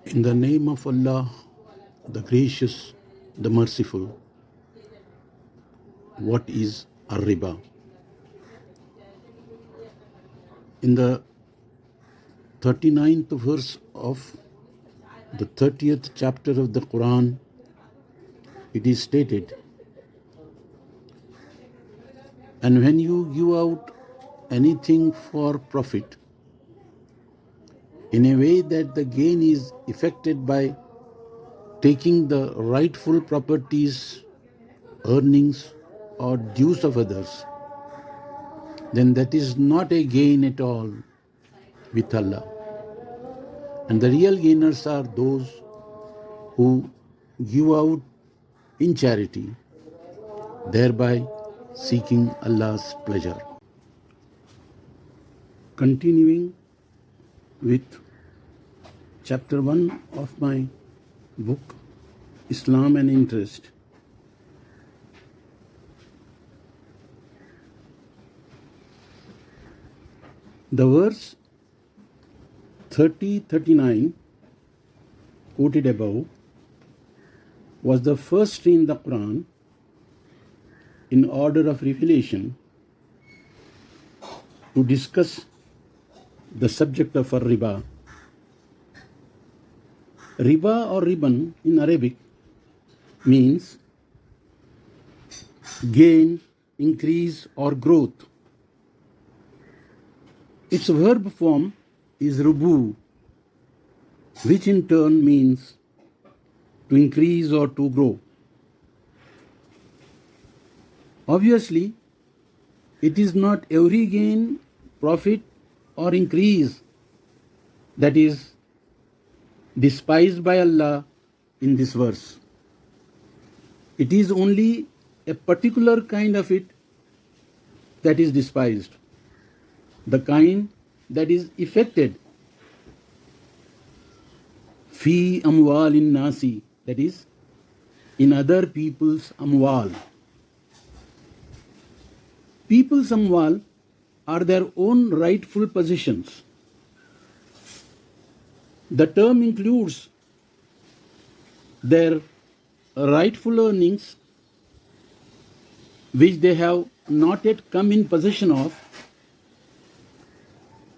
In the name of Allah, the Gracious, the Merciful. What is riba? In the 39th verse of the 30th chapter of the Quran, it is stated, and when you give out anything for profit, in a way that the gain is effected by taking the rightful properties, earnings, or dues of others, then that is not a gain at all with Allah. And the real gainers are those who give out in charity, thereby seeking Allah's pleasure. Continuing with chapter 1 of my book, Islam and Interest. The verse 30-39 quoted above was the first in the Quran in order of revelation to discuss the subject of riba. Riba or riban in Arabic means gain, increase, or growth. Its verb form is rubu, which in turn means to increase or to grow. Obviously, it is not every gain, profit, or increase that is despised by Allah in this verse. It is only a particular kind of it that is despised, the kind that is effected fi amwalin nasi, that is in other people's amwal. People's amwal are their own rightful possessions. The term includes their rightful earnings which they have not yet come in possession of,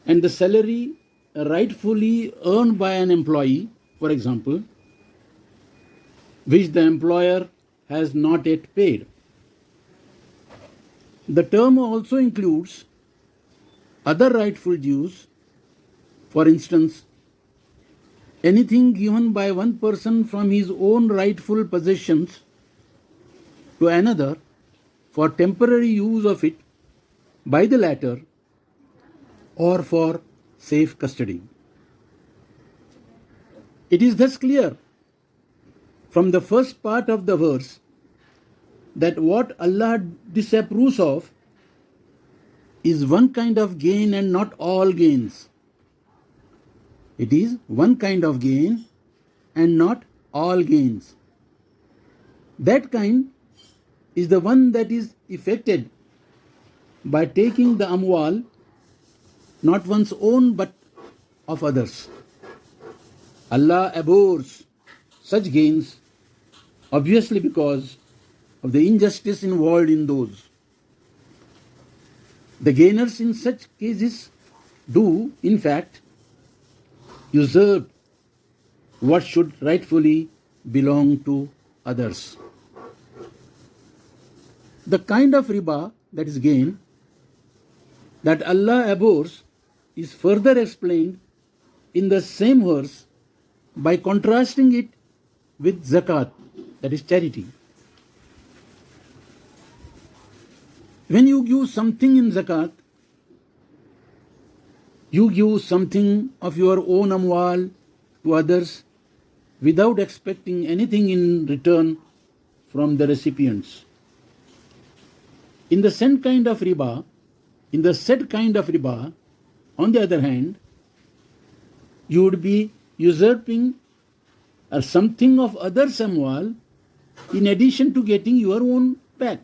and the salary rightfully earned by an employee, for example, which the employer has not yet paid. The term also includes other rightful dues, for instance, anything given by one person from his own rightful possessions to another for temporary use of it by the latter or for safe custody. It is thus clear from the first part of the verse that what Allah disapproves of is one kind of gain and not all gains. It is one kind of gain and not all gains. That kind is the one that is effected by taking the amwal, not one's own but of others. Allah abhors such gains, obviously because of the injustice involved in those. The gainers in such cases do, in fact, usurp what should rightfully belong to others. The kind of riba, that is gain, that Allah abhors is further explained in the same verse by contrasting it with zakat, that is charity. When you give something in zakat, you give something of your own amwal to others without expecting anything in return from the recipients. In the said kind of riba, on the other hand, you would be usurping something of others' amwal in addition to getting your own back.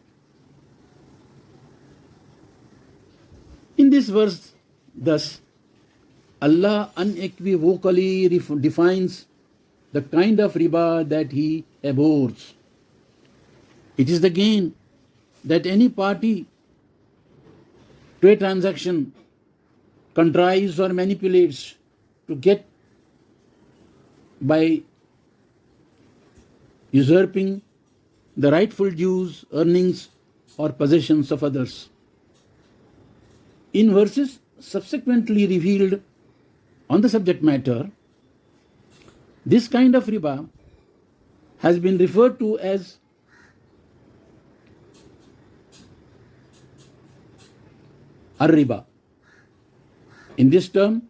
In this verse, thus, Allah unequivocally defines the kind of riba that he abhors. It is the gain that any party to a transaction contrives or manipulates to get by usurping the rightful dues, earnings, or possessions of others. In verses subsequently revealed on the subject matter, this kind of riba has been referred to as ar-riba. In this term,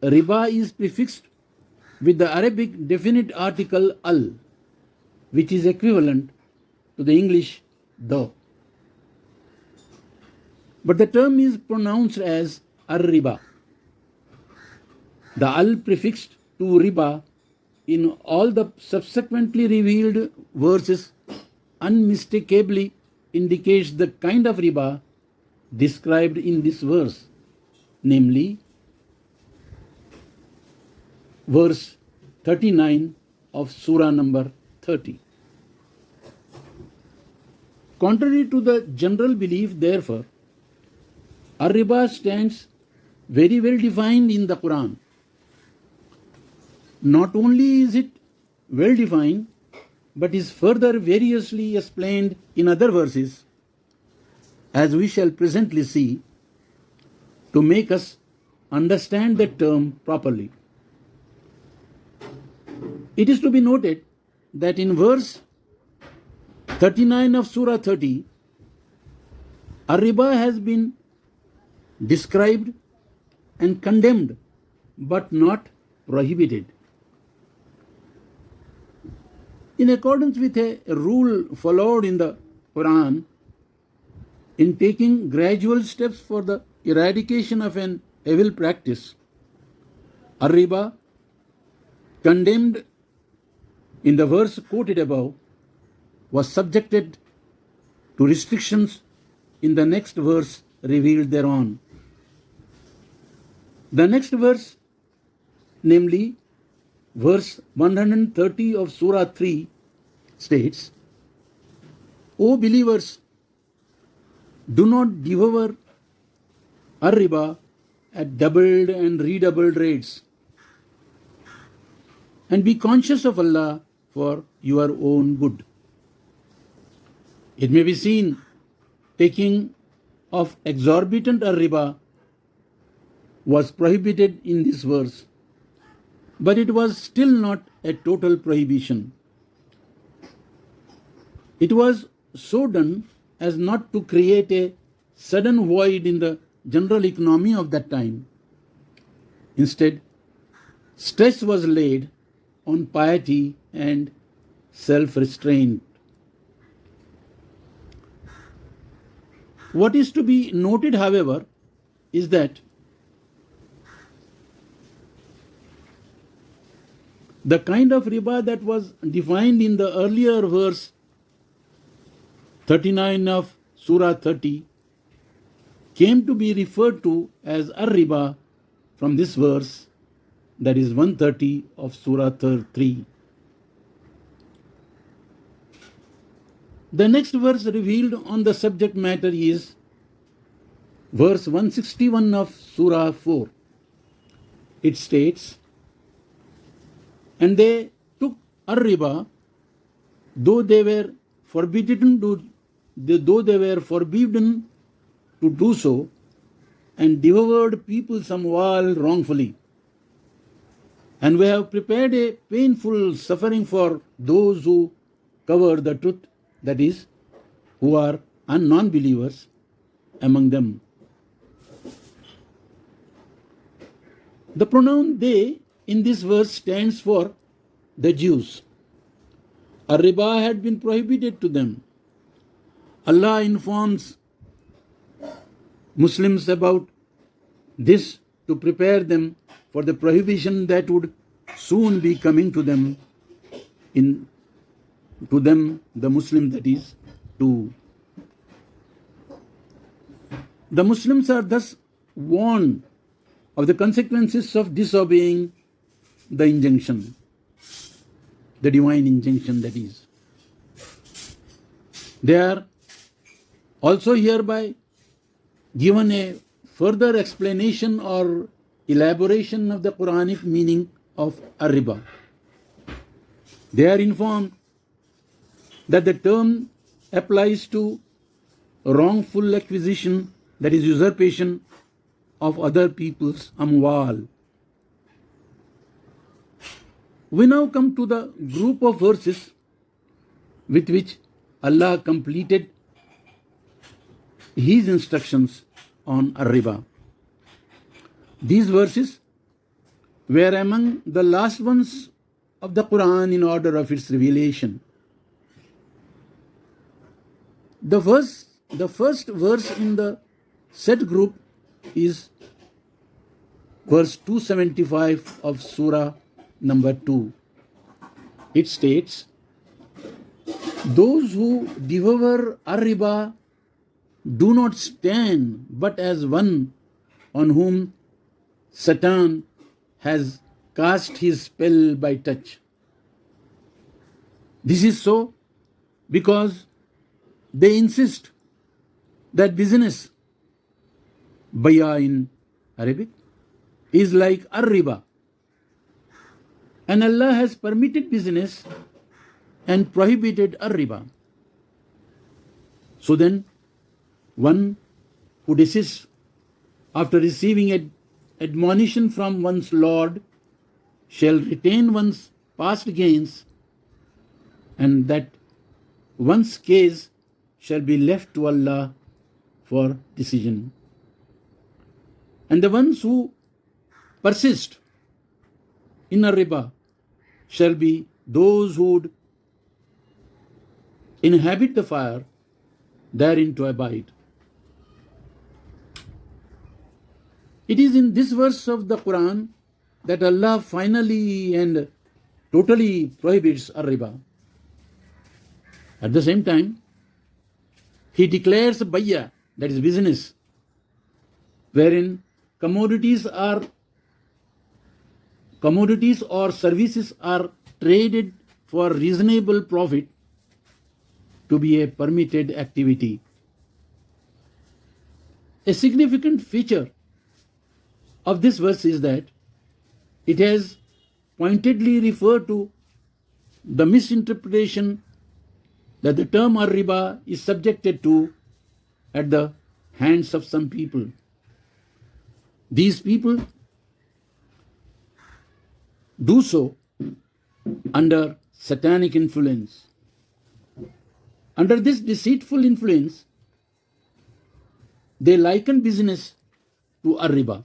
riba is prefixed with the Arabic definite article al, which is equivalent to the English the. But the term is pronounced as ar-riba. The al prefixed to riba in all the subsequently revealed verses unmistakably indicates the kind of riba described in this verse, namely verse 39 of Surah number 30. Contrary to the general belief, therefore, ar-riba stands very well defined in the Quran. Not only is it well defined, but is further variously explained in other verses, as we shall presently see, to make us understand the term properly. It is to be noted that in verse 39 of Surah 30, ar-riba has been described and condemned, but not prohibited. In accordance with a rule followed in the Quran, in taking gradual steps for the eradication of an evil practice, ar-riba, condemned in the verse quoted above, was subjected to restrictions in the next verse revealed thereon. The next verse, namely verse 130 of Surah 3, states, O believers, do not devour ar-riba at doubled and redoubled rates, and be conscious of Allah for your own good. It may be seen taking of exorbitant ar-riba was prohibited in this verse, but it was still not a total prohibition. It was so done as not to create a sudden void in the general economy of that time. Instead, stress was laid on piety and self-restraint. What is to be noted, however, is that the kind of riba that was defined in the earlier verse 39 of Surah 30 came to be referred to as ar-riba from this verse, that is 130 of Surah 3. The next verse revealed on the subject matter is verse 161 of Surah 4. It states, and they took ar-riba, though they were forbidden to do so, and devoured people's amwal wrongfully. And we have prepared a painful suffering for those who cover the truth, that is, who are non-believers among them. The pronoun they in this verse stands for the Jews. Ar-riba had been prohibited to them. Allah informs Muslims about this to prepare them for the prohibition that would soon be coming to them, the Muslim, that is, too. The Muslims are thus warned of the consequences of disobeying the injunction. the divine injunction that is. They are also hereby given a further explanation or elaboration of the Quranic meaning of riba. They are informed that the term applies to wrongful acquisition, that is usurpation of other people's amwal. We now come to the group of verses with which Allah completed His instructions on riba. These verses were among the last ones of the Quran in order of its revelation. The first verse in the said group is verse 275 of Surah number 2. It states, "Those who devour riba do not stand but as one on whom Satan has cast his spell by touch." This is so because they insist that business, baya in Arabic, is like riba, and Allah has permitted business and prohibited riba. So then, one who desists after receiving admonition from one's Lord shall retain one's past gains, and that one's case shall be left to Allah for decision. And the ones who persist in riba shall be those who would inhabit the fire, therein to abide. It is in this verse of the Quran that Allah finally and totally prohibits riba. At the same time, He declares bayya, that is business, wherein commodities or services are traded for reasonable profit, to be a permitted activity. A significant feature of this verse is that it has pointedly referred to the misinterpretation that the term riba is subjected to at the hands of some people. These people do so under satanic influence. Under this deceitful influence, they liken business to riba.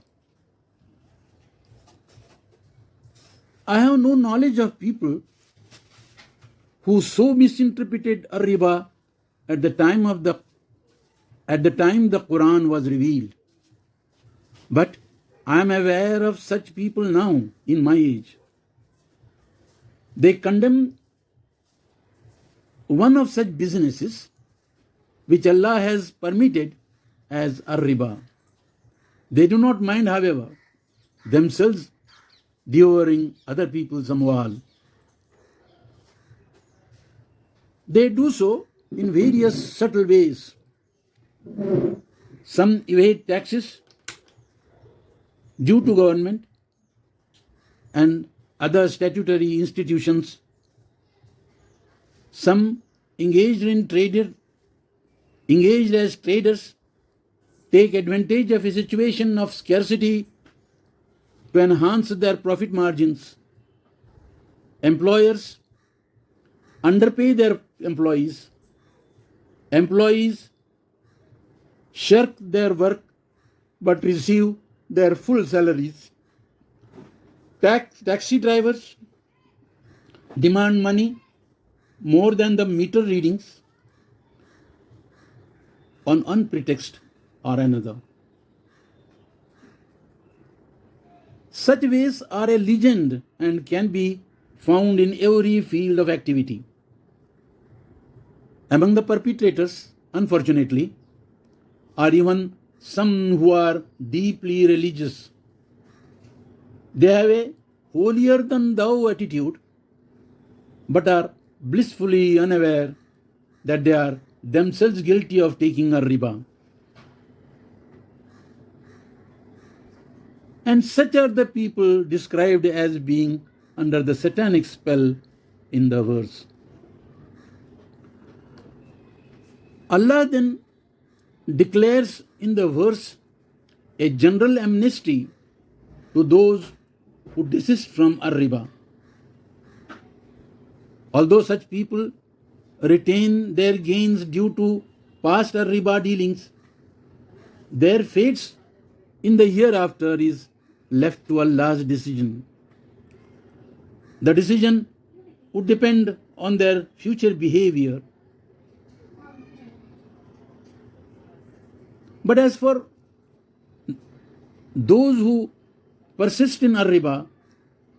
I have no knowledge of people who so misinterpreted riba at the time the Quran was revealed. But I am aware of such people now in my age. They condemn one of such businesses which Allah has permitted as riba. They do not mind, however, themselves devouring other people's amwal. They do so in various subtle ways. Some evade taxes due to government and other statutory institutions. Some engaged as traders take advantage of a situation of scarcity to enhance their profit margins. Employers underpay their employees. Employees shirk their work but receive their full salaries. Taxi drivers demand money more than the meter readings on one pretext or another. Such ways are a legend and can be found in every field of activity. Among the perpetrators, unfortunately, are even some who are deeply religious. They have a holier than thou attitude but are blissfully unaware that they are themselves guilty of taking a riba. And such are the people described as being under the satanic spell in the verse. Allah then declares in the verse a general amnesty to those who desist from riba. Although such people retain their gains due to past riba dealings, their fates in the hereafter is left to Allah's decision. The decision would depend on their future behavior. But as for those who persist in riba,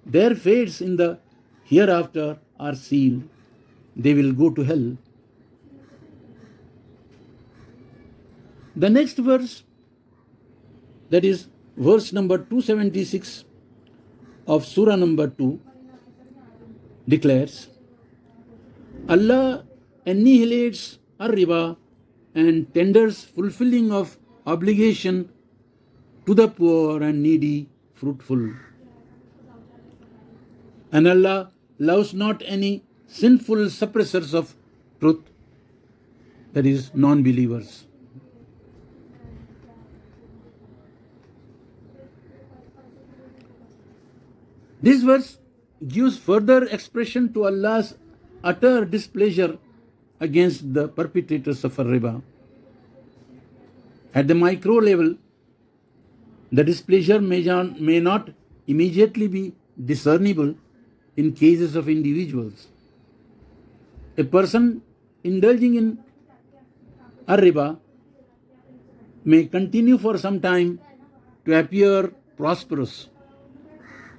their fates in the hereafter are sealed. They will go to hell. The next verse, that is verse number 276 of Surah number 2, declares, Allah annihilates riba and tenders fulfilling of obligation to the poor and needy fruitful. And Allah loves not any sinful suppressors of truth, that is, non-believers. This verse gives further expression to Allah's utter displeasure against the perpetrators of riba. At the micro level, the displeasure may not immediately be discernible in cases of individuals. A person indulging in riba may continue for some time to appear prosperous.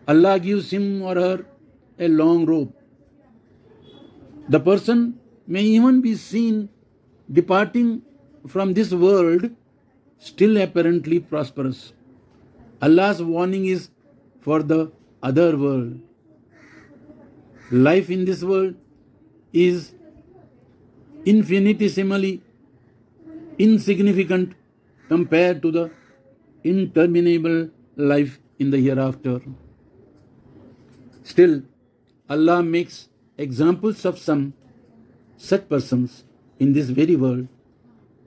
Allah gives him or her a long rope. The person may even be seen departing from this world still apparently prosperous. Allah's warning is for the other world. Life in this world is infinitesimally insignificant compared to the interminable life in the hereafter. Still, Allah makes examples of some such persons in this very world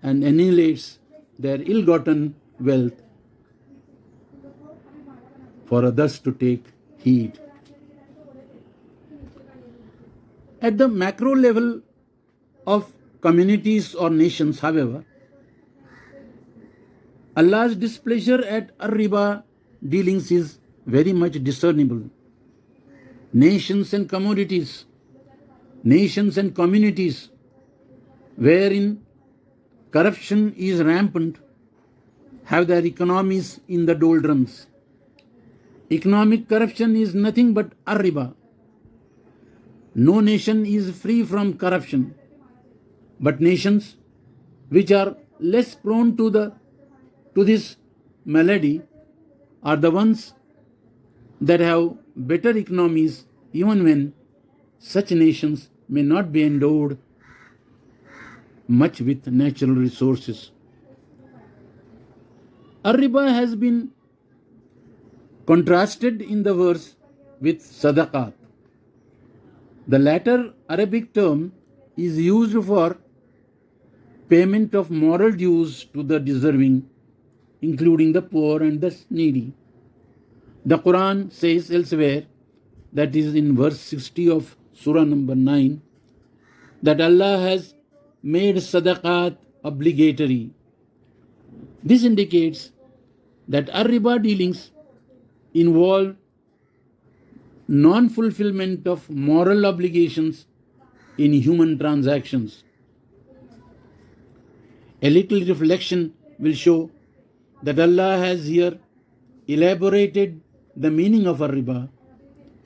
and annihilates their ill-gotten wealth for others to take heed. At the macro level of communities or nations, however, Allah's displeasure at riba dealings is very much discernible. Nations and communities wherein corruption is rampant have their economies in the doldrums. Economic corruption is nothing but riba. No nation is free from corruption, but nations which are less prone to this malady are the ones that have better economies, even when such nations may not be endowed much with natural resources. Riba has been contrasted in the verse with sadaqat. The latter Arabic term is used for payment of moral dues to the deserving, including the poor and the needy. The Quran says elsewhere, that is in verse 60 of Surah number 9, that Allah has made sadaqat obligatory. This indicates that riba dealings involve non-fulfillment of moral obligations in human transactions. A little reflection will show that Allah has here elaborated the meaning of riba,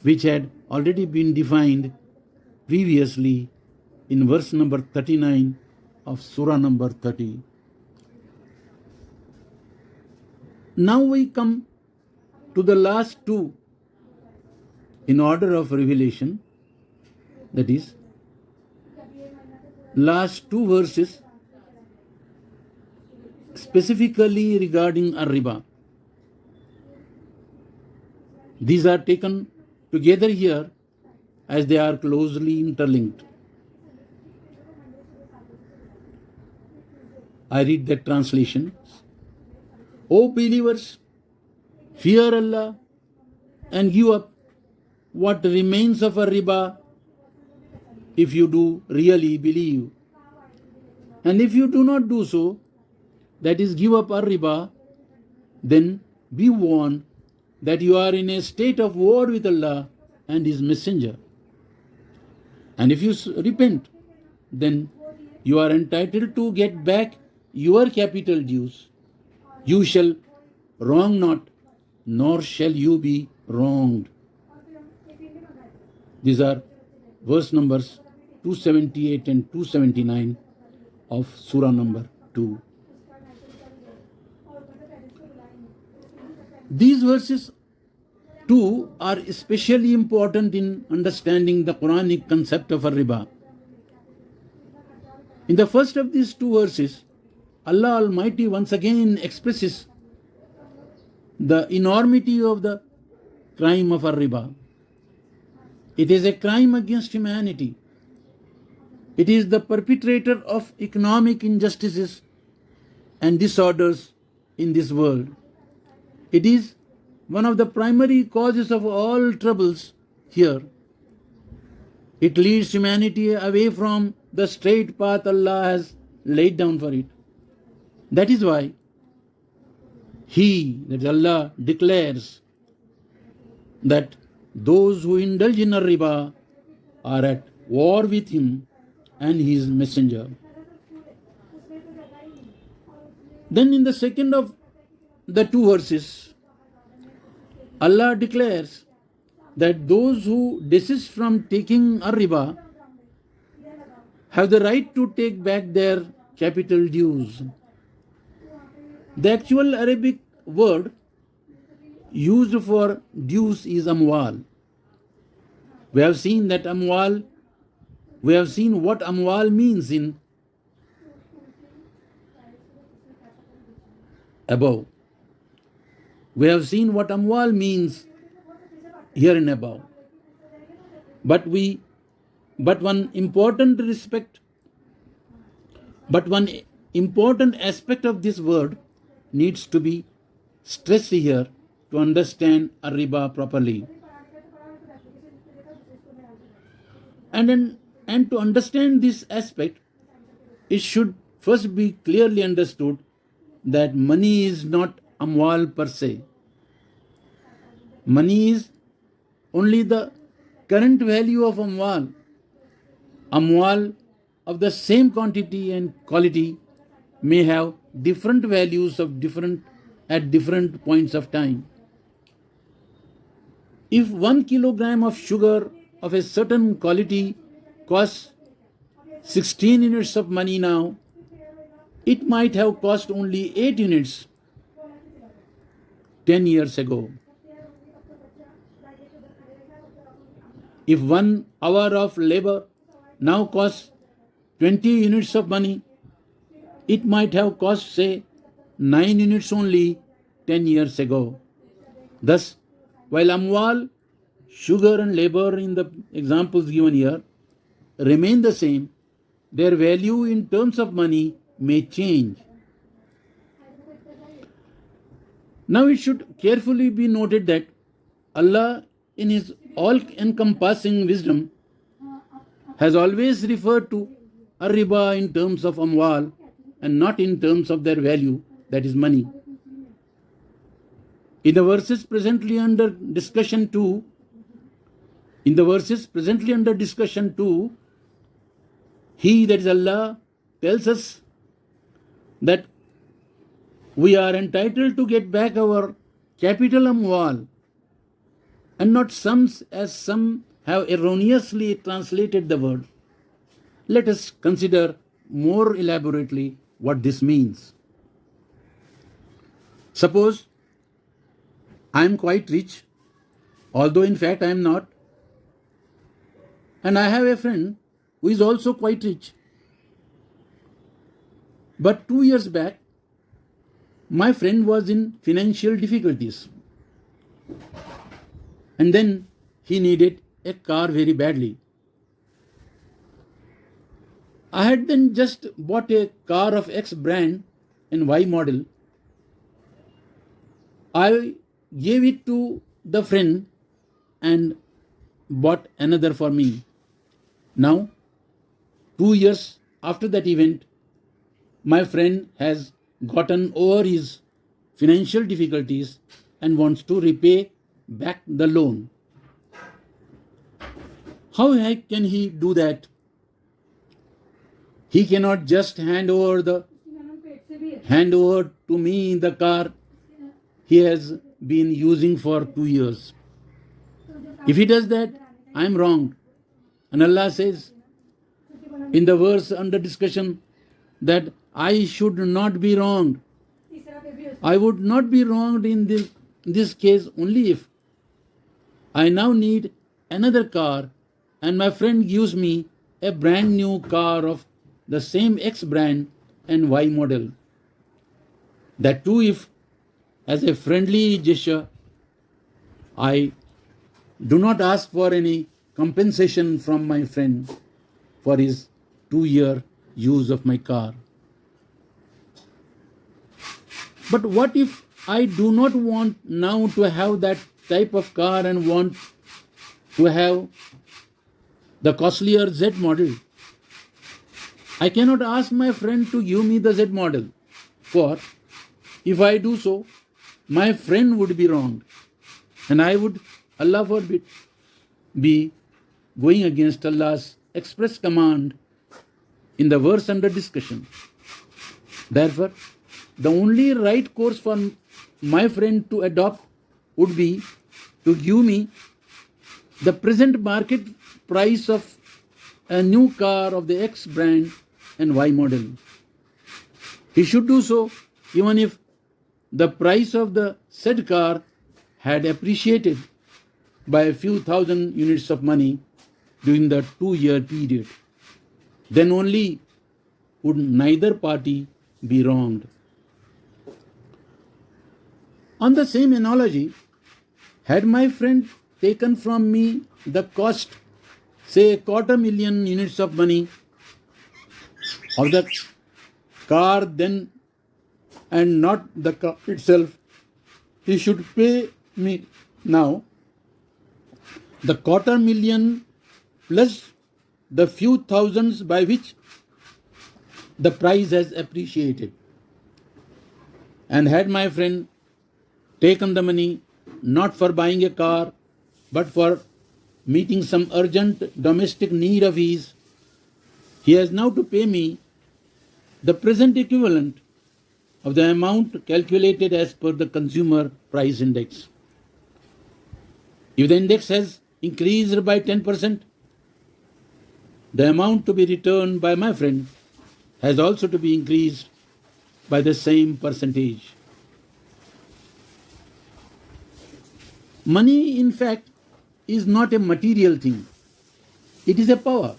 which had already been defined previously in verse number 39 of Surah number 30. Now we come to the last two in order of revelation, That is, last two verses specifically regarding riba. These are taken together here as they are closely interlinked. I read that translation. O believers, fear Allah and give up what remains of a riba if you do really believe. And if you do not do so, that is, give up a riba, then be warned that you are in a state of war with Allah and His Messenger. And if you repent, then you are entitled to get back your capital dues. You shall wrong not, nor shall you be wronged. These are verse numbers 278 and 279 of Surah number 2. These verses too are especially important in understanding the Quranic concept of riba. In the first of these two verses, Allah Almighty once again expresses the enormity of the crime of riba. It is a crime against humanity. It is the perpetrator of economic injustices and disorders in this world. It is one of the primary causes of all troubles here. It leads humanity away from the straight path Allah has laid down for it. That is why He, that Allah, declares that those who indulge in a riba are at war with Him and His Messenger. Then in the second of the two verses, Allah declares that those who desist from taking a riba have the right to take back their capital dues. The actual Arabic word used for dues is amwal. We have seen what amwal means in above. We have seen what amwal means here and above. But one important aspect of this word needs to be stressed here to understand a riba properly. And to understand this aspect, it should first be clearly understood that money is not amwal per se. Money is only the current value of amwal. Amwal of the same quantity and quality may have different values at different points of time. If 1 kilogram of sugar of a certain quality costs 16 units of money now, it might have cost only 8 units 10 years ago. If 1 hour of labor now costs 20 units of money, it might have cost, say, 9 units only 10 years ago. Thus, while amwal, sugar and labor in the examples given here remain the same, their value in terms of money may change. Now it should carefully be noted that Allah, in His all-encompassing wisdom, has always referred to a riba in terms of amwal and not in terms of their value, that is money. In the verses presently under discussion 2, He, that is Allah, tells us that we are entitled to get back our capital amwal, and not sums as some have erroneously translated the word. Let us consider more elaborately what this means. Suppose I am quite rich, although in fact I am not. And I have a friend who is also quite rich. But 2 years back, my friend was in financial difficulties. And then he needed a car very badly. I had then just bought a car of X brand and Y model. I gave it to the friend and bought another for me. Now, 2 years after that event, my friend has gotten over his financial difficulties and wants to repay back the loan. How can he do that? He cannot just hand over to me the car he has been using for 2 years. If he does that, I am wronged. And Allah says in the verse under discussion that I should not be wronged. I would not be wronged in this case only if I now need another car and my friend gives me a brand new car of the same X brand and Y model. That too if, as a friendly gesture, I do not ask for any compensation from my friend for his 2-year use of my car. But what if I do not want now to have that type of car and want to have the costlier Z model? I cannot ask my friend to give me the Z model, for if I do so, my friend would be wronged, and I would, Allah forbid, be going against Allah's express command in the verse under discussion. Therefore, the only right course for my friend to adopt would be to give me the present market price of a new car of the X brand and Y model. He should do so even if the price of the said car had appreciated by a few thousand units of money during the 2-year period. Then only would neither party be wronged. On the same analogy, had my friend taken from me the cost, say 250,000 units of money of the car then and not the car itself, he should pay me now the 250,000 plus the few thousands by which the price has appreciated. And had my friend taken the money not for buying a car but for meeting some urgent domestic need of his, he has now to pay me the present equivalent of the amount calculated as per the consumer price index. If the index has increased by 10%, the amount to be returned by my friend has also to be increased by the same percentage. Money, in fact, is not a material thing. It is a power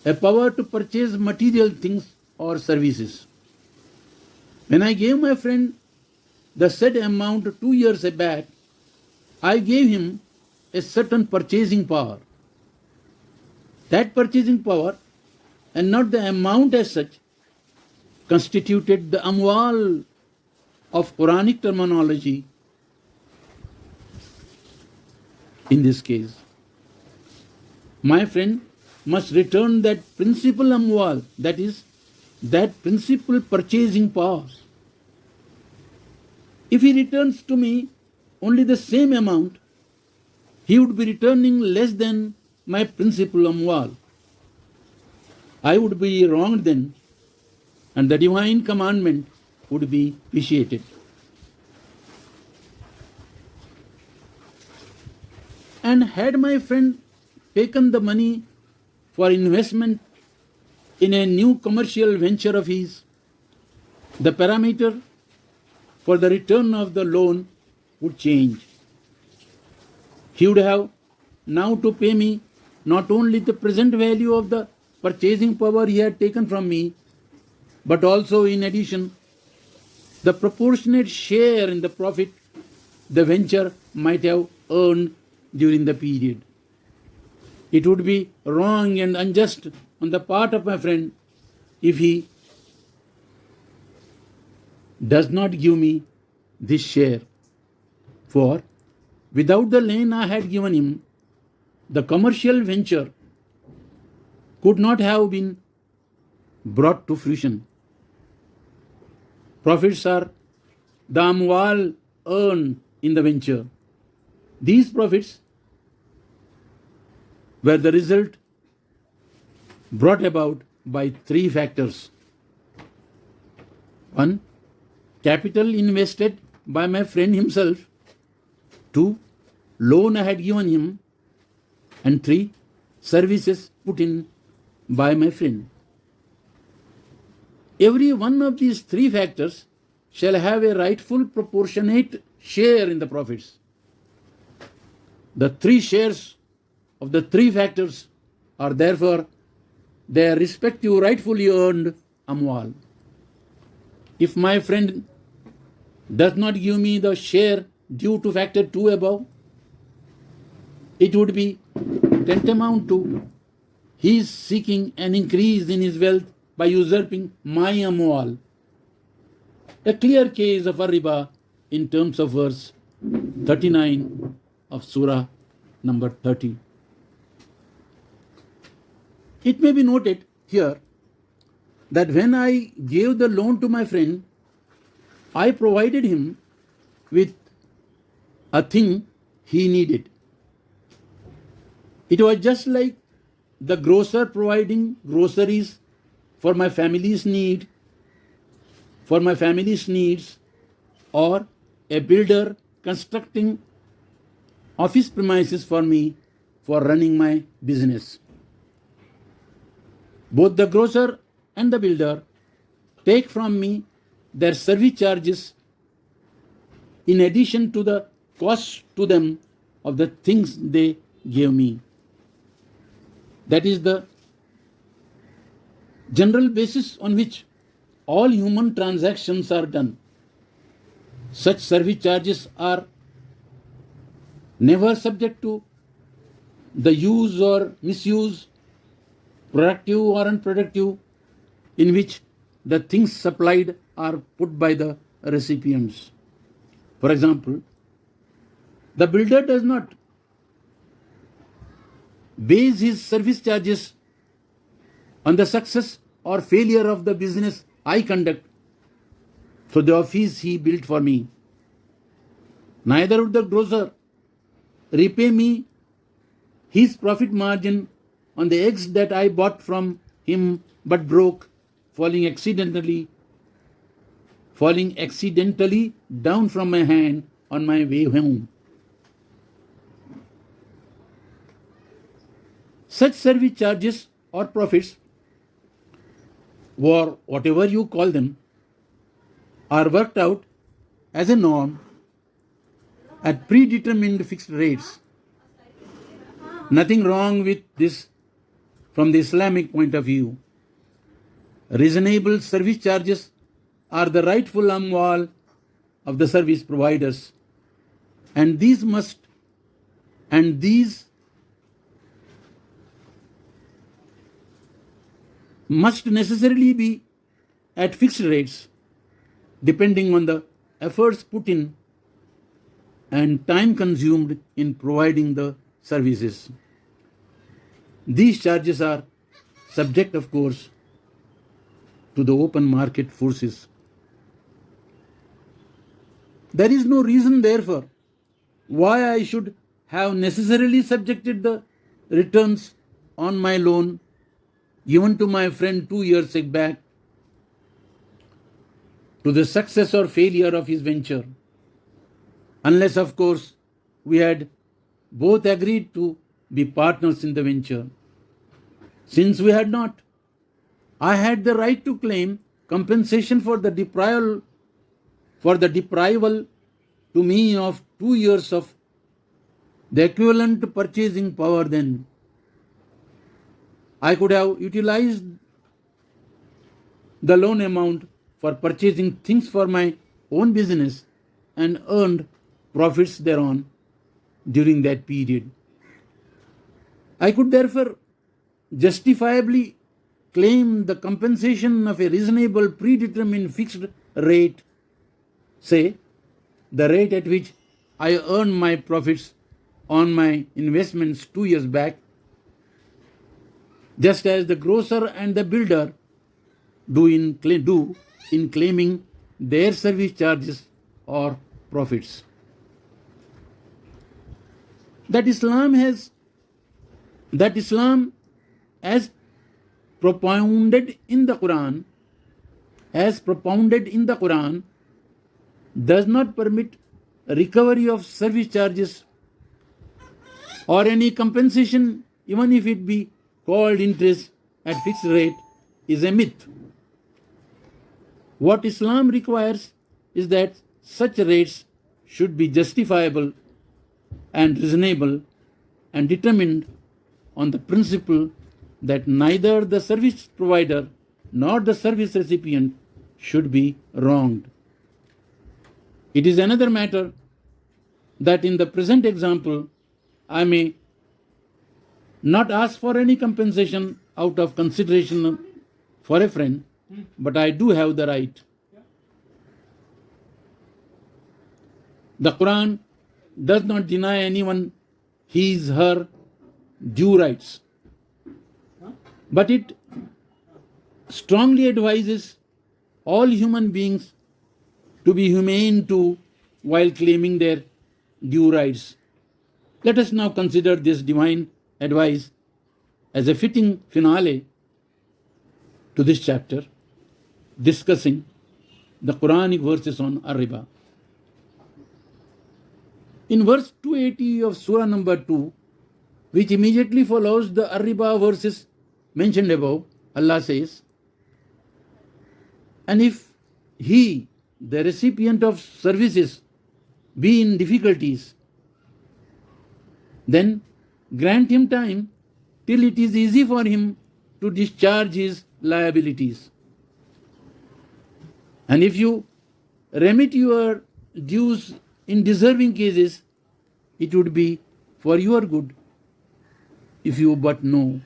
to purchase material things or services. When I gave my friend the said amount 2 years back, I gave him a certain purchasing power. That purchasing power, and not the amount as such, constituted the amwal of Quranic terminology in this case. My friend must return that principal amwal, that is, that principal purchasing power. If he returns to me only the same amount, he would be returning less than my principal amwal. I would be wronged then, and the divine commandment would be vitiated. And had my friend taken the money for investment in a new commercial venture of his, the parameter for the return of the loan would change. He would have now to pay me not only the present value of the purchasing power he had taken from me, but also in addition the proportionate share in the profit the venture might have earned during the period. It would be wrong and unjust on the part of my friend if he does not give me this share. For without the loan I had given him, the commercial venture could not have been brought to fruition. Profits are the amwal earned in the venture. These profits were the result brought about by three factors. 1. Capital invested by my friend himself. 2. Loan I had given him. And 3. Services put in by my friend. Every one of these three factors shall have a rightful proportionate share in the profits. The three shares of the three factors are therefore their respective rightfully earned amwal. If my friend does not give me the share due to factor 2 above, it would be tantamount to his seeking an increase in his wealth by usurping my amwal. A clear case of a riba in terms of verse 39 of Surah number 30. It may be noted here that when I gave the loan to my friend, I provided him with a thing he needed. It was just like the grocer providing groceries for my family's needs, or a builder constructing office premises for me for running my business. Both the grocer and the builder take from me their service charges in addition to the cost to them of the things they gave me. That is the general basis on which all human transactions are done. Such service charges are never subject to the use or misuse, productive or unproductive, in which the things supplied are put by the recipients. For example, the builder does not base his service charges on the success or failure of the business I conduct for the office he built for me. Neither would the grocer repay me his profit margin on the eggs that I bought from him but broke, falling accidentally down from my hand on my way home. Such service charges or profits, or whatever you call them, are worked out as a norm at predetermined fixed rates. Nothing wrong with this from the Islamic point of view. Reasonable service charges are the rightful amwal of the service providers, and these must necessarily be at fixed rates depending on the efforts put in and time consumed in providing the services. These charges are subject, of course, to the open market forces. There is no reason, therefore, why I should have necessarily subjected the returns on my loan given to my friend 2 years back to the success or failure of his venture, unless, of course, we had both agreed to be partners in the venture. Since we had not, I had the right to claim compensation for the deprival to me of 2 years of the equivalent purchasing power then. I could have utilized the loan amount for purchasing things for my own business and earned profits thereon during that period. I could therefore justifiably claim the compensation of a reasonable predetermined fixed rate, say the rate at which I earned my profits on my investments 2 years back, just as the grocer and the builder do in claiming their service charges or profits. That Islam as propounded in the Quran does not permit recovery of service charges or any compensation, even if it be called interest at fixed rate, is a myth. What Islam requires is that such rates should be justifiable and reasonable and determined on the principle that neither the service provider nor the service recipient should be wronged. It is another matter that in the present example, I may not ask for any compensation out of consideration for a friend, but I do have the right. The Quran does not deny anyone her due rights, but it strongly advises all human beings to be humane too while claiming their due rights. Let us now consider this divine advice as a fitting finale to this chapter, discussing the Quranic verses on Ar-Riba. In verse 280 of Surah number 2, which immediately follows the Ar-Riba verses mentioned above, Allah says, "And if he, the recipient of services, be in difficulties, then grant him time till it is easy for him to discharge his liabilities. And if you remit your dues in deserving cases, it would be for your good if you but knew.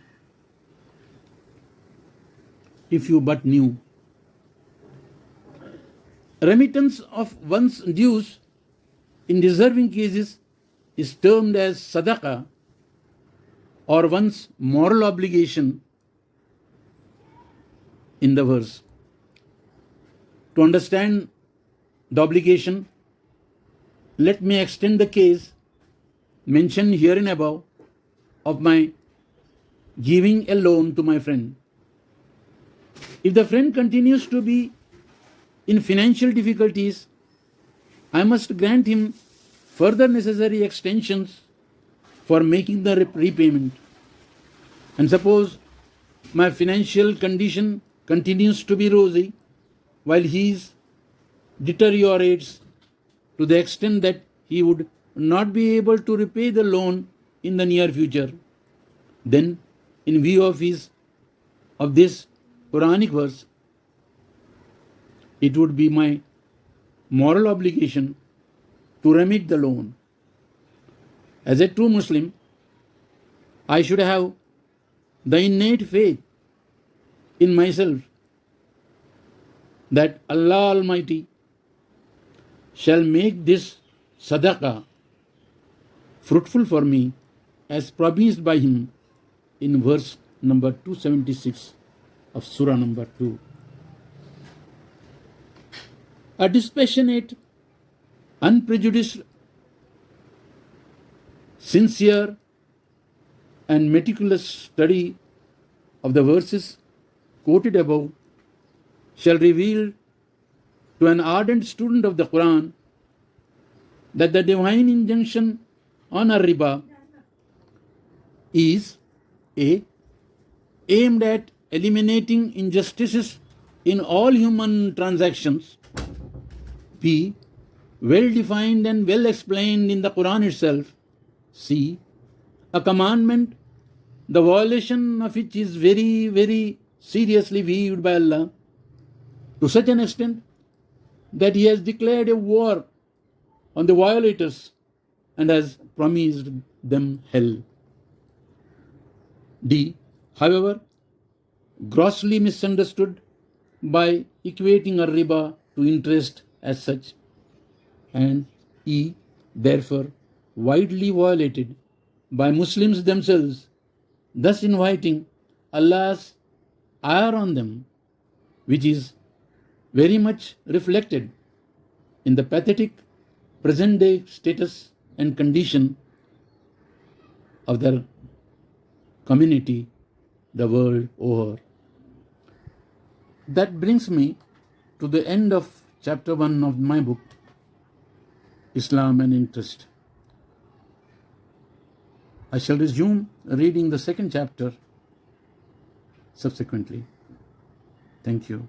Remittance of one's dues in deserving cases is termed as sadaqah, or one's moral obligation in the verse. To understand the obligation, let me extend the case mentioned herein above of my giving a loan to my friend. If the friend continues to be in financial difficulties, I must grant him further necessary extensions for making the repayment. And suppose my financial condition continues to be rosy while he deteriorates to the extent that he would not be able to repay the loan in the near future, then in view of this Quranic verse, it would be my moral obligation to remit the loan. As a true Muslim, I should have the innate faith in myself that Allah Almighty shall make this sadaqah fruitful for me as promised by Him in verse number 276 of Surah number 2. A dispassionate, unprejudiced, sincere and meticulous study of the verses quoted above shall reveal to an ardent student of the Quran that the divine injunction on Ar-Riba is A. aimed at eliminating injustices in all human transactions, B. well defined and well explained in the Quran itself, C. a commandment the violation of which is very, very seriously viewed by Allah, to such an extent that He has declared a war on the violators and has promised them hell. D. However, grossly misunderstood by equating a riba to interest as such, and E. Therefore, widely violated by Muslims themselves, thus inviting Allah's ire on them, which is very much reflected in the pathetic present day status and condition of their community the world over. That brings me to the end of chapter 1 of my book, Islam and Interest. I shall resume reading the second chapter subsequently. Thank you.